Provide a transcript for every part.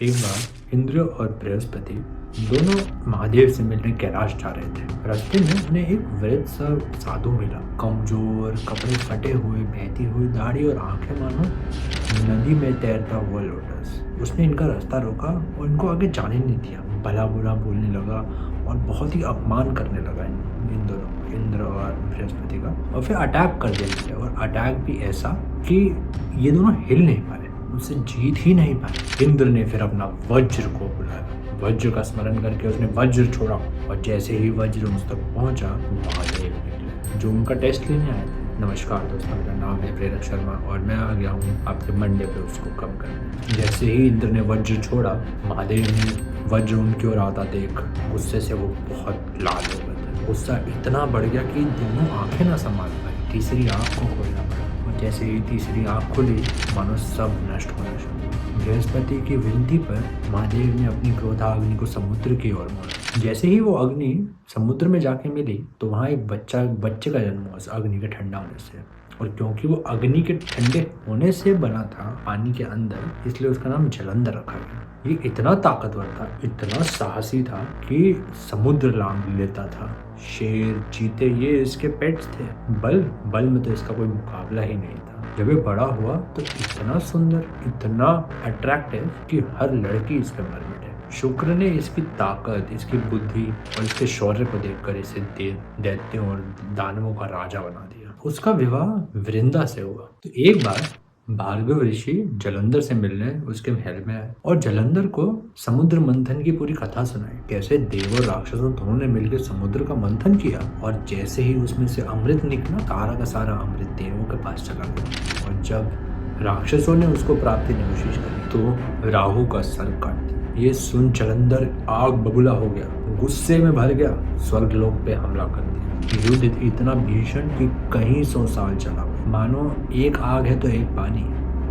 एक बार इंद्र और बृहस्पति दोनों महादेव से मिलने कैलाश जा रहे थे। रास्ते में उन्हें एक वृद्ध सा साधु मिला। कमजोर, कपड़े फटे हुए, बहती हुई दाढ़ी और आंखें मानो नदी में तैरता हुआ लोटस। उसने इनका रास्ता रोका और इनको आगे जाने नहीं दिया। भला बुरा बोलने लगा और बहुत ही अपमान करने लगा इन दोनों को, इंद्र और बृहस्पति का। और फिर अटैक कर देने लगे, और अटैक भी ऐसा कि ये दोनों हिल नहीं पाए, उससे जीत ही नहीं पाए। इंद्र ने फिर अपना वज्र को बुलाया। वज्र का स्मरण करके उसने वज्र छोड़ा, और जैसे ही वज्र उस तक पहुंचा, महादेव निकले जो उनका टेस्ट लेने आए थे। नमस्कार दोस्तों, मेरा नाम है प्रेरक शर्मा और मैं आ गया हूँ आपके मंडे पे उसको कम करने। जैसे ही इंद्र ने वज्र छोड़ा, महादेव ने वज्र उनकी ओर आता देख गुस्से से वो बहुत लाल हो गए थे। गुस्सा इतना बढ़ गया कि दोनों आंखें ना संभाल पाई, तीसरी आंख को खोलना पड़ा। और जैसे ही तीसरी आंख खुली, मानो सब नष्ट होना शुरू। बृहस्पति की विनती पर महादेव ने अपनी क्रोधाग्नि को समुद्र की ओर मोड़ा। जैसे ही वो अग्नि समुद्र में जाके मिली, तो वहाँ एक बच्चे का जन्म हुआ उस अग्नि के ठंडा होने से। और क्योंकि वो अग्नि के ठंडे होने से बना था पानी के अंदर, इसलिए उसका नाम जलंधर रखा गया। ये इतना ताकतवर था, इतना साहसी था कि समुद्र लांघ लेता था। शेर, चीते, ये इसके पेट्स थे। बल में तो इसका कोई मुकाबला ही नहीं था। जब ये बड़ा हुआ तो इतना सुंदर, इतना अट्रैक्टिव कि हर लड़की इस पे मर मिटे। शुक्र ने इसकी ताकत, इसकी बुद्धि और इसके शौर्य को देखकर इसे दैत्यों और दानवों का राजा बना दिया। उसका विवाह वृंदा से हुआ। तो एक बार भार्गव ऋषि जलंधर से मिलने उसके महल में आए और जलंधर को समुद्र मंथन की पूरी कथा सुनाई। कैसे देव और राक्षसों दोनों ने मिलकर समुद्र का मंथन किया, और जैसे ही उसमें से अमृत निकला, सारा का सारा अमृत देवों के पास चला गया। और जब राक्षसों ने उसको प्राप्ति की कोशिश करी तो राहु का सर काट दिया। ये सुन जलंधर आग बबूला हो गया, गुस्से में भर गया, स्वर्गलोक पे हमला कर दिया। युद्ध इतना भीषण कि कई 100 साल चला। मानो एक आग है तो एक पानी,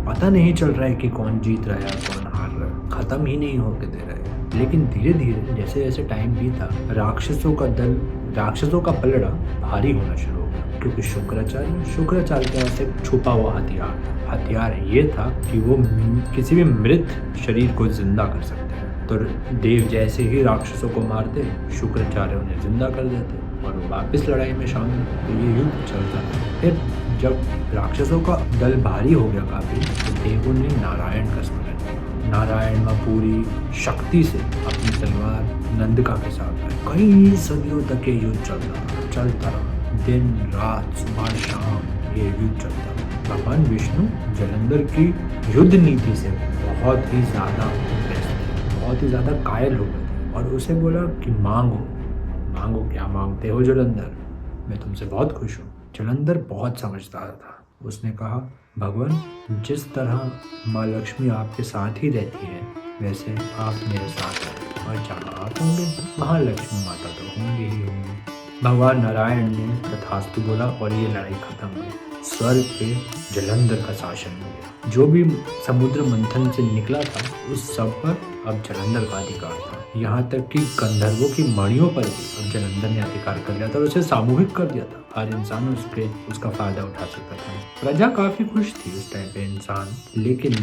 पता नहीं चल रहा है कि कौन जीत रहा है कौन हार रहा है, खत्म ही नहीं होके दे रहा है। लेकिन धीरे धीरे जैसे जैसे टाइम बीता, राक्षसों का पलड़ा भारी होना शुरू हो गया। क्योंकि शुक्राचार्य के पास एक छुपा हुआ हथियार ये था कि वो किसी भी मृत शरीर को जिंदा कर सकते हैं। तो देव जैसे ही राक्षसों को मारते, शुक्राचार्य उन्हें जिंदा कर देते और वो वापस लड़ाई में शामिल। तो ये युद्ध चलता था। फिर जब राक्षसों का दल भारी हो गया काफी, तो देवों ने नारायण का स्मरण किया। नारायण में पूरी शक्ति से अपनी तलवार नंदिका के साथ आए। कई सदियों तक ये युद्ध चलता रहा। दिन रात, सुबह शाम ये युद्ध चलता रहा। भगवान विष्णु जलंधर की युद्ध नीति से बहुत ही ज्यादा impressed थे, बहुत ही ज्यादा कायल हो गए थे। और उसे बोला कि मांगो, क्या मांगते हो जलंधर, मैं तुमसे बहुत खुश हूँ। जलंधर बहुत समझदार था। उसने कहा, भगवान, जिस तरह माँ लक्ष्मी आपके साथ ही रहती है, वैसे आप मेरे साथ हैं, और जहाँ आप होंगे वहाँ लक्ष्मी माता तो होंगी ही होंगी। भगवान नारायण ने तथास्तु बोला और ये लड़ाई खत्म हुई। स्वर्ग पे जलंधर का शासन हो गया। जो भी समुद्र मंथन से निकला था, उस सब पर अब जलंधर का अधिकार था। यहाँ तक कि गंधर्वों की मणियों पर भी अब जलंधर ने अधिकार कर लिया था और उसे सामूहिक कर दिया था। हर इंसान उसका फायदा उठा सकता था। प्रजा काफी खुश थी उस टाइम पे इंसान, लेकिन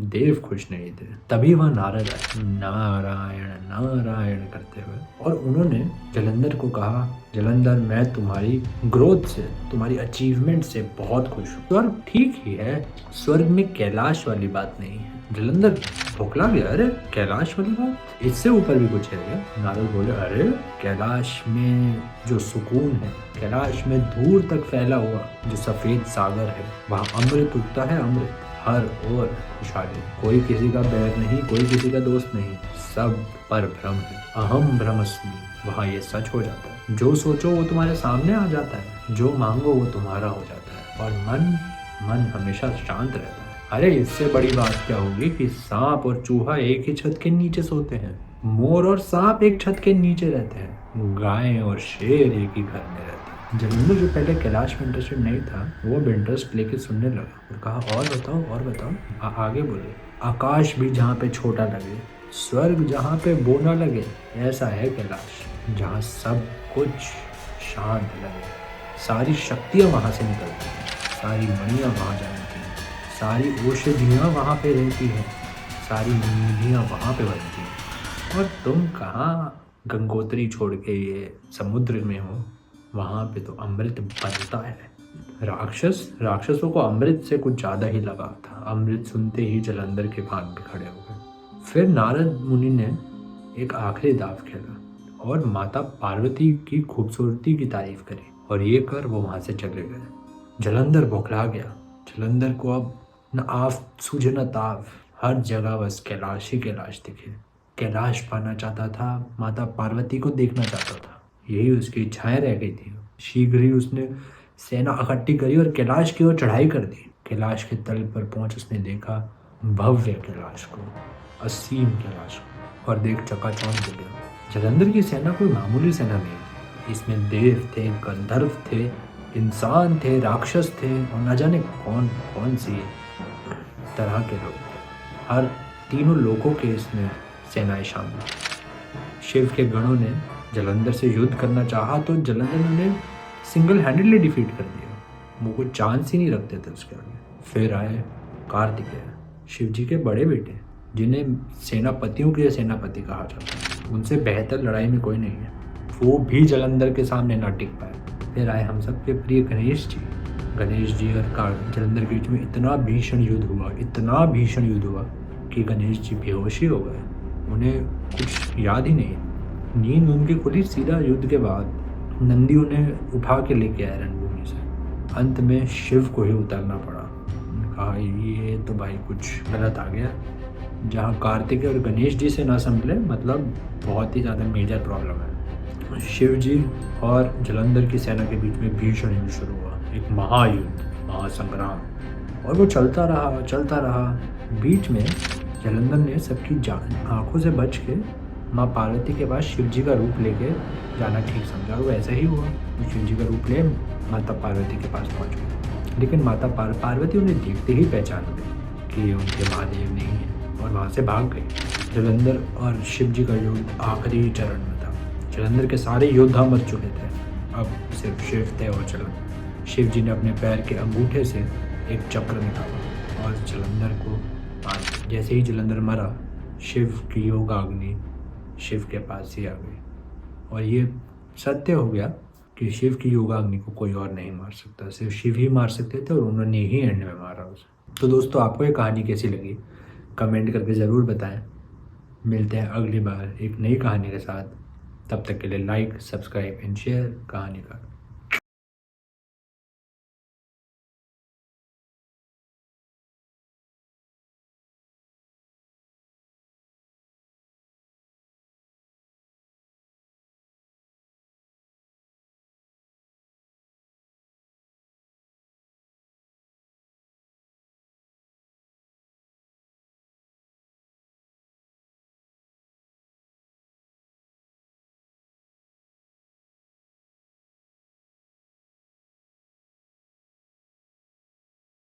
देव खुश नहीं थे। तभी वह नारद आए, नारायण नारायण करते हुए, और उन्होंने जलंधर को कहा, जलंधर, मैं तुम्हारी ग्रोथ से, तुम्हारी अचीवमेंट से बहुत खुश हूँ। स्वर्ग ठीक ही है, स्वर्ग में कैलाश वाली बात नहीं है। जलंधर भुखला गया, अरे कैलाश वाली बात, इससे ऊपर भी कुछ है क्या? नारद बोले, अरे कैलाश में जो सुकून है, कैलाश में दूर तक फैला हुआ जो सफेद सागर है, वहाँ अमृत उगता है, अमृत हर ओर खुशहाली। कोई किसी का बैर नहीं, कोई किसी का दोस्त नहीं, सब पर भ्रम है। अहम ब्रह्मस्मि, वहाँ ये सच हो जाता है। जो सोचो वो तुम्हारे सामने आ जाता है, जो मांगो वो तुम्हारा हो जाता है, और मन हमेशा शांत रहता है। अरे इससे बड़ी बात क्या होगी कि सांप और चूहा एक ही छत के नीचे सोते हैं, मोर और सांप एक छत के नीचे रहते हैं, गाय और शेर एक ही घर में रहते हैं। जलंधर जो पहले कैलाश में इंटरेस्टेड नहीं था, वो भी इंटरेस्ट लेके सुनने लगा और कहा, और बताओ। आगे बोले, आकाश भी जहाँ पे छोटा लगे, स्वर्ग जहाँ पे बोना लगे, ऐसा है कैलाश, जहाँ सब कुछ शांत लगे। सारी शक्तियाँ वहाँ से निकलती हैं, सारी मणियाँ वहाँ जाती हैं, सारी औषधियाँ वहाँ पे रहती हैं, सारी निधियाँ वहाँ पे बनती हैं और तुम कहाँ गंगोत्री छोड़ के ये समुद्र में हो, वहाँ पे तो अमृत बनता है। राक्षसों को अमृत से कुछ ज़्यादा ही लगा था। अमृत सुनते ही जलंधर के कान पे खड़े हो गए। फिर नारद मुनि ने एक आखिरी दाव खेला और माता पार्वती की खूबसूरती की तारीफ करी और ये कर वो वहाँ से चले गए। जलंधर बौखला गया। जलंधर को अब न आफ सूझे न ताव, हर जगह बस कैलाश ही कैलाश दिखे। कैलाश पाना चाहता था, माता पार्वती को देखना चाहता था, यही उसकी इच्छाएं रह गई थी। शीघ्र ही उसने सेना इकट्ठी करी और कैलाश की ओर चढ़ाई कर दी। कैलाश के तल पर पहुंच उसने देखा भव्य कैलाश को, असीम कैलाश को, और देख चकाचौंध हो गया। जलंधर की सेना कोई मामूली सेना नहीं थी। इसमें देव थे, गंधर्व थे, इंसान थे, राक्षस थे और न जाने कौन कौन सी तरह के लोग थे। हर तीनों लोगों के इसमें सेनाएं शामिल थी। शिव के गणों ने जलंधर से युद्ध करना चाहा तो जलंधर ने सिंगल हैंडेडली डिफीट कर दिया। वो कोई चांस ही नहीं रखते थे उसके आगे। फिर आए कार्तिकेय, शिव जी के बड़े बेटे, जिन्हें सेनापतियों के सेनापति कहा जाता है। उनसे बेहतर लड़ाई में कोई नहीं है। वो भी जलंधर के सामने ना टिक पाए। फिर आए हम सबके प्रिय गणेश जी। गणेश जी और जलंधर के बीच में इतना भीषण युद्ध हुआ कि गणेश जी बेहोश ही हो गए। उन्हें कुछ याद ही नहीं। नींद उनकी खुली सीधा युद्ध के बाद। नंदी उन्हें उठा के लेके आए रणभूमि से। अंत में शिव को ही उतरना पड़ा। उन्होंने कहा ये तो भाई कुछ गलत आ गया। जहाँ कार्तिकेय और गणेश जी से ना संभले, मतलब बहुत ही ज़्यादा मेजर प्रॉब्लम है। शिव जी और जलंधर की सेना के बीच में भीषण युद्ध शुरू हुआ, एक महायुद्ध, महासंग्राम, और वो चलता रहा। बीच में जलंधर ने सबकी आंखों से बच के माँ पार्वती के पास शिव जी का रूप लेके जाना ठीक समझा, और वो ऐसा ही हुआ। वो शिव जी का रूप ले माता पार्वती के पास पहुँच गए। लेकिन माता पार्वती उन्हें देखते ही पहचान गई कि ये उनके महादेव नहीं है और वहाँ से भाग गई। जलंधर और शिव जी का युद्ध आखिरी चरण में था। जलंधर के सारे योद्धा मर चुके थे, अब सिर्फ शिव थे और जलंधर। शिव जी ने अपने पैर के अंगूठे से एक चक्र निकाला और जलंधर को मार दिया। जैसे ही जलंधर मरा, शिव की योगाग्नि शिव के पास ही आ गई और ये सत्य हो गया कि शिव की योगाग्नि को कोई और नहीं मार सकता, सिर्फ शिव ही मार सकते थे और उन्होंने ही एंड में मारा उसे। तो दोस्तों, आपको ये कहानी कैसी लगी कमेंट करके ज़रूर बताएं। मिलते हैं अगली बार एक नई कहानी के साथ। तब तक के लिए लाइक, सब्सक्राइब एंड शेयर कहानी का।